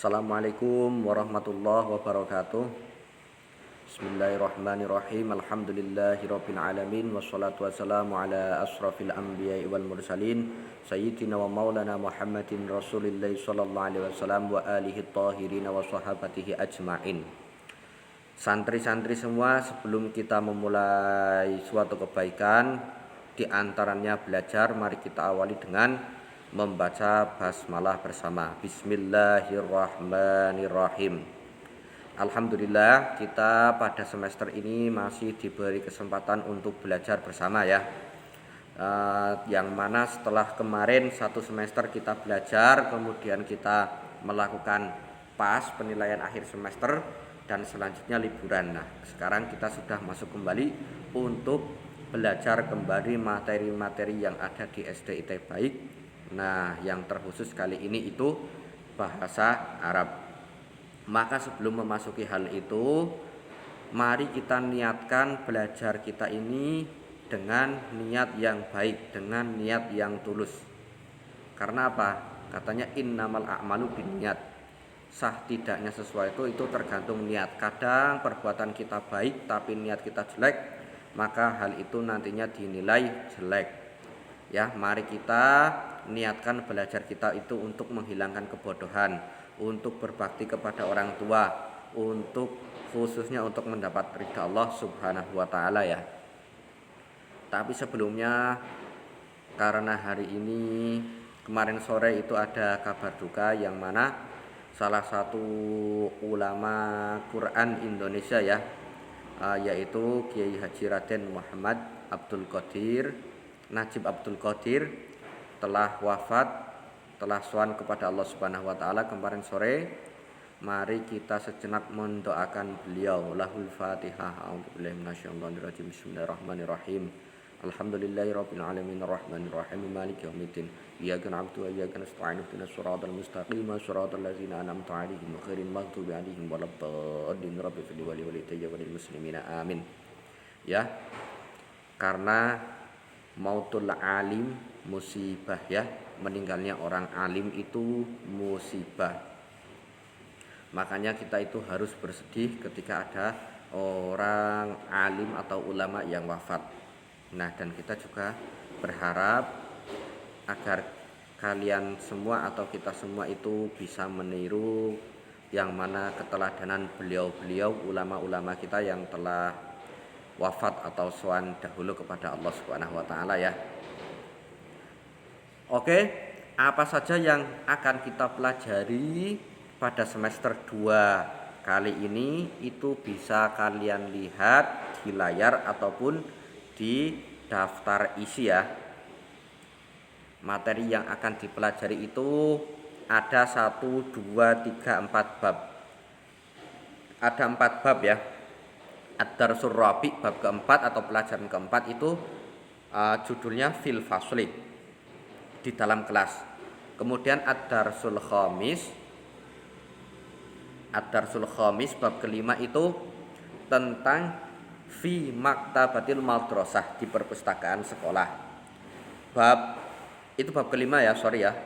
Assalamualaikum warahmatullahi wabarakatuh. Bismillahirrahmanirrahim. Alhamdulillahirabbil alamin wassalatu wassalamu ala asrafil anbiya'i wal mursalin sayyidina wa maulana Muhammadin Rasulillah sallallahu alaihi wasallam wa alihi tahirin wa sahabatihi ajmain. Santri-santri semua, sebelum kita memulai suatu kebaikan, di antaranya belajar, mari kita awali dengan membaca basmalah bersama. Bismillahirrahmanirrahim. Alhamdulillah, kita pada semester ini masih diberi kesempatan untuk belajar bersama ya. Yang mana setelah kemarin satu semester kita belajar, kemudian kita melakukan PAS, penilaian akhir semester, dan selanjutnya liburan. Nah, sekarang kita sudah masuk kembali untuk belajar kembali materi-materi yang ada di SDIT Baik. Nah, yang terkhusus kali ini itu bahasa Arab. Maka sebelum memasuki hal itu, mari kita niatkan belajar kita ini dengan niat yang baik, dengan niat yang tulus. Karena apa? Katanya innamal a'malu binniyat. Sah tidaknya sesuatu itu tergantung niat. Kadang perbuatan kita baik tapi niat kita jelek, maka hal itu nantinya dinilai jelek. Ya, mari kita niatkan belajar kita itu untuk menghilangkan kebodohan, untuk berbakti kepada orang tua, untuk khususnya untuk mendapat ridha Allah Subhanahu wa taala ya. Tapi sebelumnya, karena hari ini kemarin sore itu ada kabar duka yang mana salah satu ulama Quran Indonesia ya, yaitu Kiai Haji Raden Muhammad Abdul Qadir Najib Abdul Qadir telah wafat, telah sowan kepada Allah Subhanahu wa taala kemarin sore. Mari kita sejenak mendoakan beliau. Lahul Fatihah. A'udzubillahi minasyaitonir rajim. Bismillahirrahmanirrahim. Alhamdulillahirabbil alamin arrahmanirrahim maliki yaumiddin. Iyyaka na'budu wa iyyaka nasta'in ihdinas siratal mustaqim siratal ladzina an'amta 'alaihim ghairil maghdubi 'alaihim waladdallin. Rabbil ighfir li wa li walidayya wa lil muslimina amin. Ya. Karena mautul alim musibah ya, meninggalnya orang alim itu musibah. Makanya kita itu harus bersedih ketika ada orang alim atau ulama yang wafat. Nah, dan kita juga berharap agar kalian semua atau kita semua itu bisa meniru yang mana keteladanan beliau-beliau ulama-ulama kita yang telah wafat atau sowan dahulu kepada Allah Subhanahu wa taala ya. Oke, apa saja yang akan kita pelajari pada semester 2 kali ini itu bisa kalian lihat di layar ataupun di daftar isi ya. Materi yang akan dipelajari itu ada 1, 2, 3, 4 bab. Ada 4 bab ya. Ad-Darsul Rabi' bab keempat atau pelajaran keempat itu judulnya fil fasli, di dalam kelas. Kemudian Ad-Darsul Khamis bab kelima itu tentang fi maktabatil madrasah, di perpustakaan sekolah. Bab kelima ya,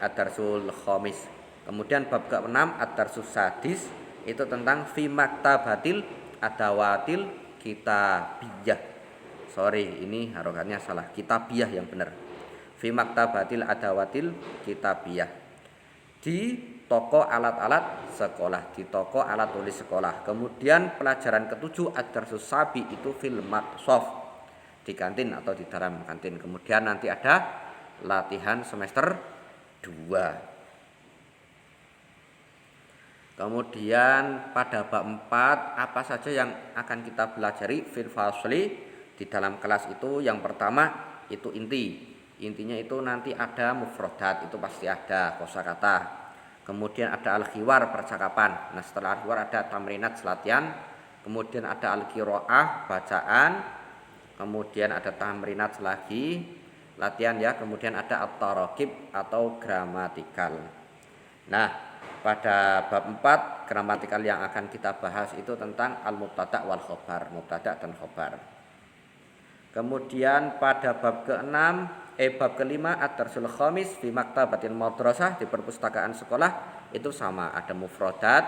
Ad-Darsul Khamis. Kemudian bab keenam Ad-Darsus Sadis itu tentang fi maktabatil adawatil kitabiyah. Ini harokatnya salah. Kitabiyah yang benar. Fi maktabatil adawatil kitabiyah. Di toko alat-alat sekolah, di toko alat tulis sekolah. Kemudian pelajaran ketujuh Ad-Darsus Sabi itu fil maqsof, di kantin atau di dalam kantin. Kemudian nanti ada latihan semester 2. Kemudian pada bab 4 apa saja yang akan kita pelajari fil fasli di dalam kelas itu. Yang pertama itu intinya itu nanti ada mufradat, itu pasti ada kosakata. Kemudian ada al-khiwar, percakapan. Nah, setelah al-khiwar ada tamrinat, latihan. Kemudian ada al-qiraah, bacaan. Kemudian ada tamrinat lagi, latihan ya. Kemudian ada at-tarakib atau gramatikal. Nah, pada bab 4 gramatikal yang akan kita bahas itu tentang al-mubtada' wal khobar, mubtada' dan khobar. Kemudian pada bab ke-5 Ad-Darsul Khamis fi maktabatil madrasah, di perpustakaan sekolah, itu sama, ada mufrodat,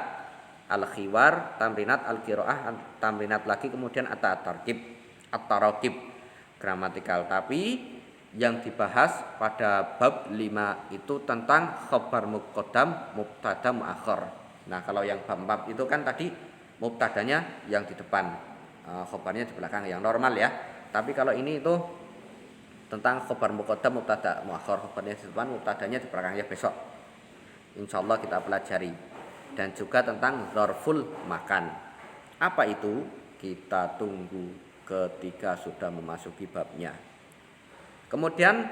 al-khiwar, tamrinat, al-qiraah, tamrinat lagi, kemudian at-tarkib, at-tarakib, gramatikal. Tapi yang dibahas pada bab 5 itu tentang khabar muqaddam, mubtada, muakhir. Nah, kalau yang bab 4 itu kan tadi mubtadanya yang di depan, khabarnya di belakang, yang normal ya. Tapi kalau ini itu tentang khabar muqaddam, mubtada, muakhir, khabarnya di depan, mubtadanya di belakang, ya besok insyaallah kita pelajari. Dan juga tentang dzarful makan. Apa itu? Kita tunggu ketika sudah memasuki babnya. Kemudian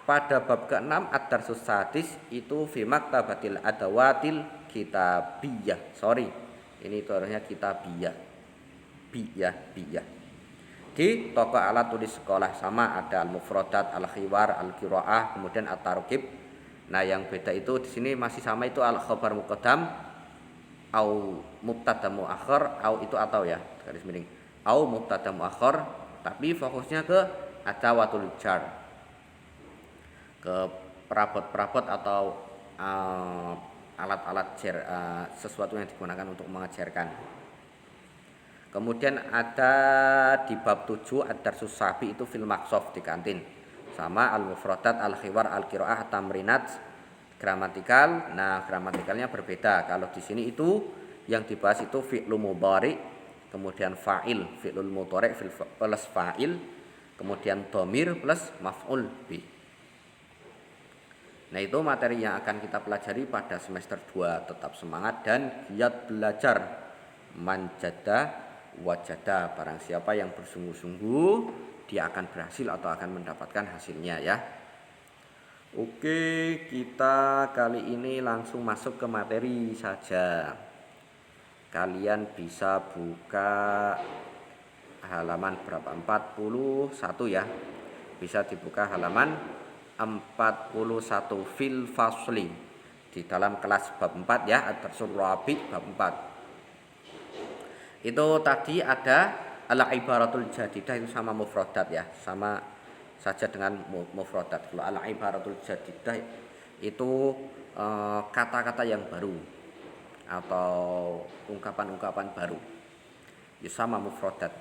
pada bab ke-6 ad-darsus sadis itu fi maktabatil adawatil kitabiyah. Ini itu harusnya kitabiyah. Biyah. Di toko alat tulis sekolah sama ada al-mufradat, al-khiwar, al-qiraah, kemudian at-tarkib. Nah, yang beda itu di sini masih sama, itu al-khabar muqaddam au mubtada muakhir, au itu atau ya, garis miring. Au mubtada muakhir, tapi fokusnya ke adawatul jar, ke perabot-perabot atau alat-alat sesuatu yang digunakan untuk mengajarkan. Kemudian ada di bab 7 ad-darsus sabi itu fil maqsaf di kantin. Sama al-mufradat, al-khiwar, al-qiraah, tamrinat, gramatikal. Nah, gramatikalnya berbeda. Kalau di sini itu yang dibahas itu fi'lul mudhari, kemudian fa'il, fi'lul mudhari plus fa'il, kemudian dhamir plus maf'ul bih. Nah, itu materi yang akan kita pelajari pada semester 2. Tetap semangat dan giat belajar. Manjada wajada, barang siapa yang bersungguh-sungguh dia akan berhasil atau akan mendapatkan hasilnya ya. Oke, kita kali ini langsung masuk ke materi saja. Kalian bisa buka halaman berapa? 41 ya. Bisa dibuka halaman 41 fil fasli di dalam kelas bab 4 ya, ad-darsul rabi bab 4. Itu tadi ada al-ibaratul jadidah, itu sama mufradat ya, sama saja dengan mufradat. Kalau al-ibaratul jadidah itu kata-kata yang baru atau ungkapan-ungkapan baru, ya sama mufradat.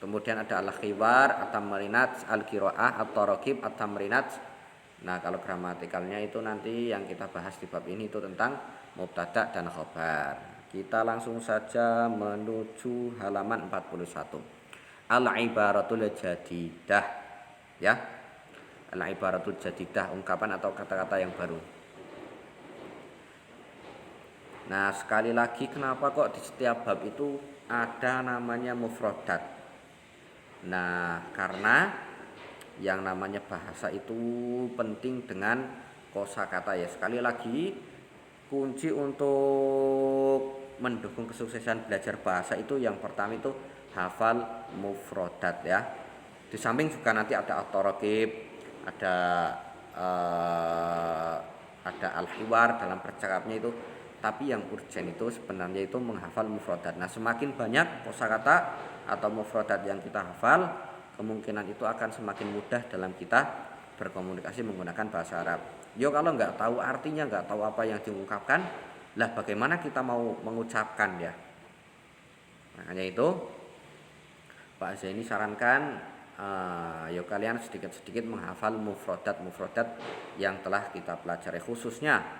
Kemudian ada al-khiwar, at-tamrinat, al-qiraah, at-tarakib, at-tamrinat. Nah, kalau gramatikalnya itu nanti yang kita bahas di bab ini itu tentang mubtada dan khabar. Kita langsung saja menuju halaman 41. Al-ibaratul jadidah ya. Al-ibaratul jadidah, ungkapan atau kata-kata yang baru. Nah, sekali lagi kenapa kok di setiap bab itu ada namanya mufradat? Nah, karena yang namanya bahasa itu penting dengan kosakata ya. Sekali lagi, kunci untuk mendukung kesuksesan belajar bahasa itu yang pertama itu hafal mufradat ya. Di samping juga nanti ada at-tarakib, ada al-hiwar dalam percakapannya itu. Tapi yang urgen itu sebenarnya itu menghafal mufradat. Nah, semakin banyak kosakata atau mufradat yang kita hafal, kemungkinan itu akan semakin mudah dalam kita berkomunikasi menggunakan bahasa Arab. Yo, kalau nggak tahu artinya, nggak tahu apa yang diungkapkan, lah bagaimana kita mau mengucapkan ya. Makanya itu Pak Zaini sarankan yuk kalian sedikit-sedikit menghafal mufradat yang telah kita pelajari, khususnya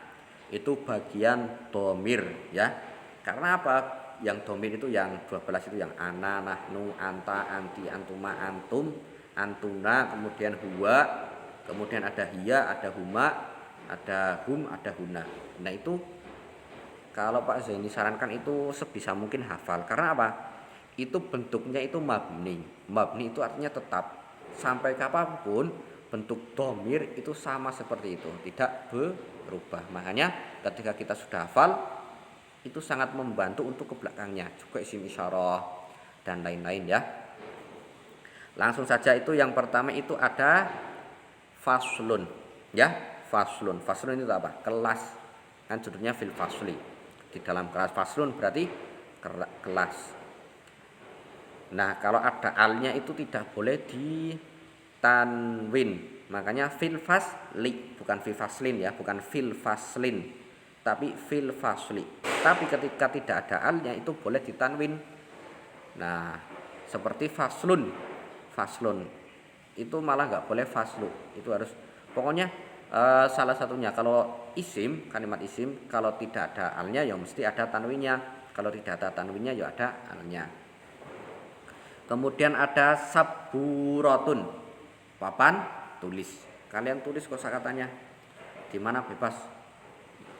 itu bagian domir ya. Karena apa? Yang domir itu yang 12 itu yang ana, nahnu, anta, anti, antuma, antum, antuna, kemudian huwa, kemudian ada hiya, ada huma, ada hum, ada huna. Nah, itu kalau Pak Zaini sarankan itu sebisa mungkin hafal. Karena apa? Itu bentuknya itu mabni. Mabni itu artinya tetap. Sampai kapanpun bentuk domir itu sama seperti itu, tidak berubah. Makanya ketika kita sudah hafal, itu sangat membantu untuk ke belakangnya, juga isim isyarah dan lain-lain ya. Langsung saja, itu yang pertama itu ada faslun ya. Faslun itu apa? Kelas, kan judulnya fil fasli. Di dalam kelas, faslun berarti kelas. Nah, kalau ada alnya itu tidak boleh ditanwin. Makanya fil fasli, bukan fil faslin ya, bukan fil faslin. tapi fil fasli. Tapi ketika tidak ada alnya itu boleh ditanwin. Nah, seperti faslun. Faslun itu malah nggak boleh faslu. Itu harus pokoknya salah satunya. Kalau isim, kalimat isim kalau tidak ada alnya ya mesti ada tanwinnya. Kalau tidak ada tanwinnya ya ada alnya. Kemudian ada saburatun. Papan tulis. Kalian tulis kosakatanya. Di mana bebas.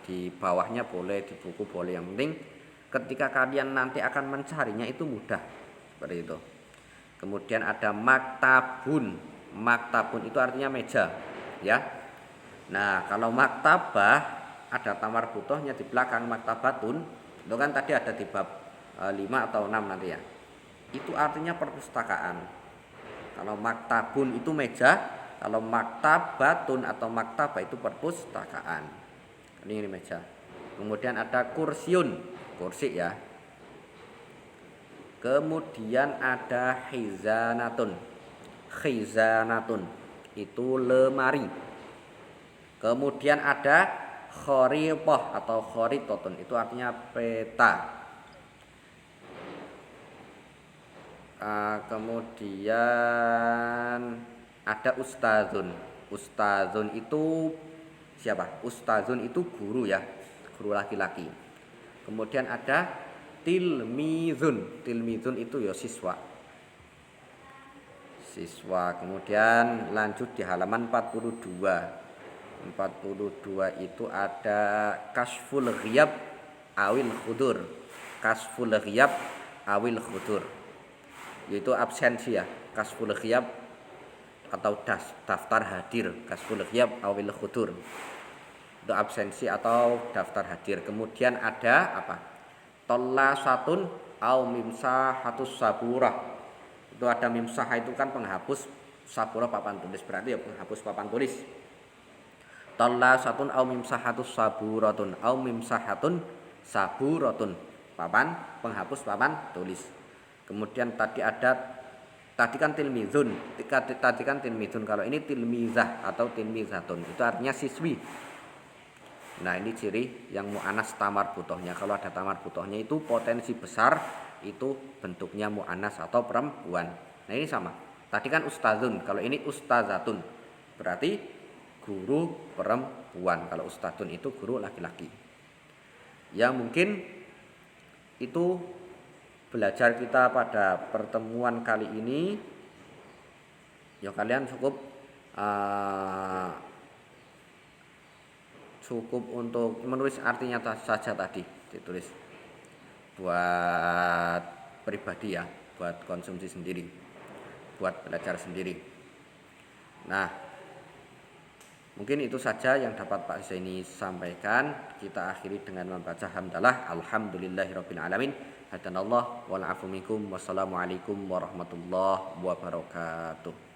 Di bawahnya boleh, di buku boleh, yang penting ketika kalian nanti akan mencarinya itu mudah, seperti itu. Kemudian ada maktabun. Maktabun itu artinya meja, ya. Nah, kalau maktabah ada tamar butohnya di belakang maktabatun, itu kan tadi ada di bab 5 atau 6 nanti ya. Itu artinya perpustakaan. Kalau maktabun itu meja, kalau maktabatun atau maktabah itu perpustakaan. Ini meja. Kemudian ada kursiun, kursi ya. Kemudian ada khizanatun. Khizanatun itu lemari. Kemudian ada kharithah atau kharithatun, itu artinya peta. Kemudian ada ustazun. Ustazun itu siapa? Ustazun itu guru ya, guru laki-laki. Kemudian ada tilmizun. Tilmizun itu ya siswa. Siswa. Kemudian lanjut di halaman 42. 42 itu ada kasful ghiyab awil khudur. Kasful ghiyab awil khudur, yaitu absensi ya. Kasful ghiyab atau daftar hadir. Kasful ghiyab awil khudur itu absensi atau daftar hadir. Kemudian ada apa? Tollasatun au mimsahatus saburah. Itu ada mimsah itu kan penghapus, saburah papan tulis, berarti ya penghapus papan tulis. Tollasatun au mimsahatus saburatun au mimsahatun saburatun, papan penghapus papan tulis. Kemudian tadi kan tilmizun. Tadi kan tilmizun, kalau ini tilmizah atau tilmizatun itu artinya siswi. Nah, ini ciri yang mu'anas tamar butohnya. Kalau ada tamar butohnya itu potensi besar itu bentuknya mu'anas atau perempuan. Nah, ini sama. Tadi kan ustazun, kalau ini ustazatun. Berarti guru perempuan. Kalau ustazun itu guru laki-laki. Ya, mungkin itu belajar kita pada pertemuan kali ini. Ya, kalian cukup untuk menulis artinya saja tadi ditulis buat pribadi ya, buat konsumsi sendiri, buat belajar sendiri. Nah, mungkin itu saja yang dapat Pak Zaini sampaikan. Kita akhiri dengan membaca hamdalah alhamdulillahirabbil alamin. Hadanallah wal afu minkum. Wassalamualaikum warahmatullahi wabarakatuh.